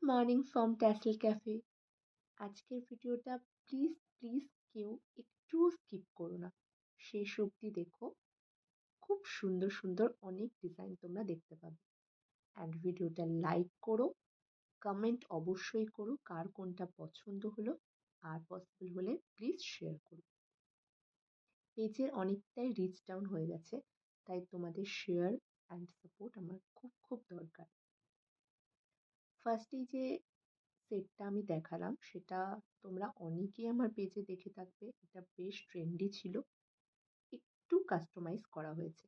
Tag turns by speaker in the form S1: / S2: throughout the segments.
S1: Morning from tassel cafe. আজকের ভিডিওটা please please কেউ একটুও স্কিপ করো না, শেষ অবধি দেখো। খুব সুন্দর সুন্দর অনেক ডিজাইন তোমরা দেখতে পাবে। অ্যান্ড ভিডিওটা লাইক করো, কমেন্ট অবশ্যই করো কার কোনটা পছন্দ হলো, আর পসিবল হলে প্লিজ শেয়ার করো। পেজের অনেকটাই রিচ ডাউন হয়ে গেছে, তাই তোমাদের শেয়ার অ্যান্ড সাপোর্ট আমার খুব খুব দরকার। ফার্স্টেই যে সেটটা আমি দেখালাম সেটা তোমরা অনেকেই আমার পেজে দেখে থাকবে। এটা বেশ ট্রেন্ডি ছিল, একটু কাস্টমাইজ করা হয়েছে।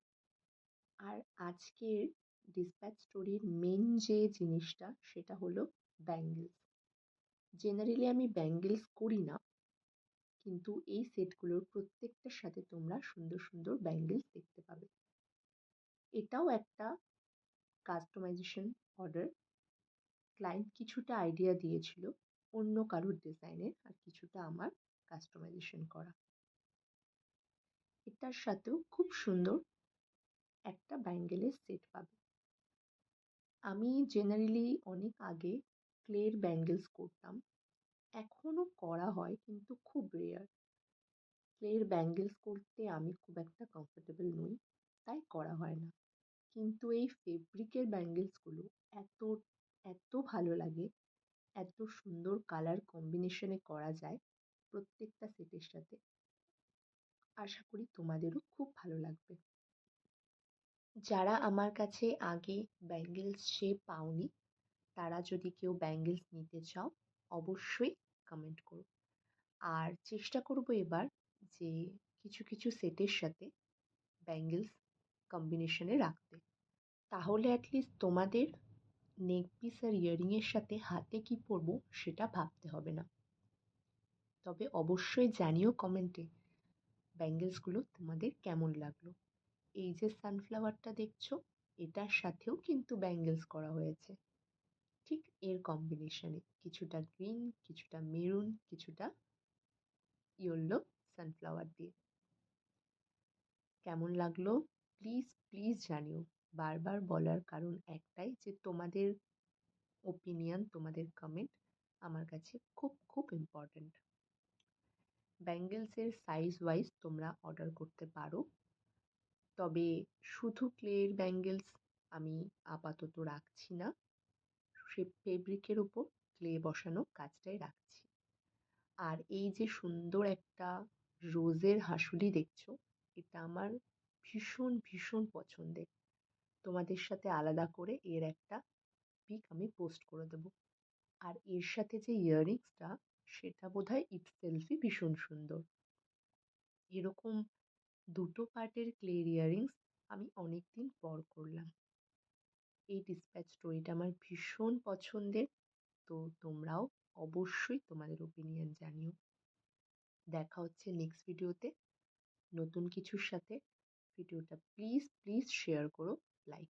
S1: আর আজকের ডিসপ্যাচ স্টোরির মেন যে জিনিসটা সেটা হলো ব্যাঙ্গেলস। জেনারেলি আমি ব্যাঙ্গেলস করি না, কিন্তু এই সেটগুলোর প্রত্যেকটার সাথে তোমরা সুন্দর সুন্দর ব্যাঙ্গেলস দেখতে পাবে। এটাও একটা কাস্টমাইজেশন অর্ডার। ক্লায়েন্ট কিছুটা আইডিয়া দিয়েছিল অন্য কারোর ডিজাইনের, আর কিছুটা আমার কাস্টমাইজেশন করা। এটার সাথেও খুব সুন্দর একটা ব্যাঙ্গেলের সেট পাবে। আমি জেনারেলি অনেক আগে ক্লের ব্যাঙ্গেলস করতাম, এখনও করা হয় কিন্তু খুব রেয়ার। ক্লের ব্যাঙ্গেলস করতে আমি খুব একটা কমফোর্টেবল নই, তাই করা হয় না। কিন্তু এই ফেব্রিকের ব্যাঙ্গেলসগুলো এত এত ভালো লাগে, এত সুন্দর কালার কম্বিনেশনে করা যায় প্রত্যেকটা সেটের সাথে। আশা করি তোমাদেরও খুব ভালো লাগবে। যারা আমার কাছে আগে ব্যাঙ্গেলস শেপ পাওনি, তারা যদি কেউ ব্যাঙ্গেলস নিতে চাও অবশ্যই কমেন্ট করো। আর চেষ্টা করব এবার যে কিছু কিছু সেটের সাথে ব্যাঙ্গেলস কম্বিনেশনে রাখতে, তাহলে অ্যাটলিস্ট তোমাদের নেক পিস আর ইয়ারিংয়ের সাথে হাতে কি পরবো সেটা ভাবতে হবে না। তবে অবশ্যই জানিও কমেন্টে ব্যাঙ্গেলসগুলো তোমাদের কেমন লাগলো। এই যে সানফ্লাওয়ারটা দেখছো, এটার সাথেও কিন্তু ব্যাঙ্গেলস করা হয়েছে, ঠিক এর কম্বিনেশনে, কিছুটা গ্রিন, কিছুটা মেরুন, কিছুটা ইয়েলো সানফ্লাওয়ার দিয়ে। কেমন লাগলো প্লিজ প্লিজ জানিও। বারবার বলার কারণ একটাই, যে তোমাদের ওপিনিয়ন, তোমাদের কমেন্ট আমার কাছে খুব খুব ইম্পর্ট্যান্ট। ব্যাঙ্গেলসের সাইজ ওয়াইজ তোমরা অর্ডার করতে পারো, তবে শুধু ক্লের ব্যাঙ্গেলস আমি আপাতত রাখছি না, সে ফেব্রিকের উপর ক্লে বসানো কাজটাই রাখছি। আর এই যে সুন্দর একটা রোজের হাঁসুলি দেখছো, এটা আমার ভীষণ ভীষণ পছন্দের। তোমাদের সাথে আলাদা করে এর একটা পিক আমি পোস্ট করে দেব। আর এর সাথে যে ইয়াররিংসটা, সেটা বোধহয় ইটসেলফই ভীষণ সুন্দর। এরকম দুটো পার্টের ক্লের ইয়াররিংস আমি অনেক দিন পর করলাম। এই ডিসপ্যাচ স্টোরিটা আমার ভীষণ পছন্দের, তো তোমরাও অবশ্যই তোমাদের ওপিনিয়ন জানিও। দেখা হচ্ছে নেক্সট ভিডিওতে নতুন কিছুর সাথে। ভিডিওটা প্লিজ প্লিজ শেয়ার করো, লাইক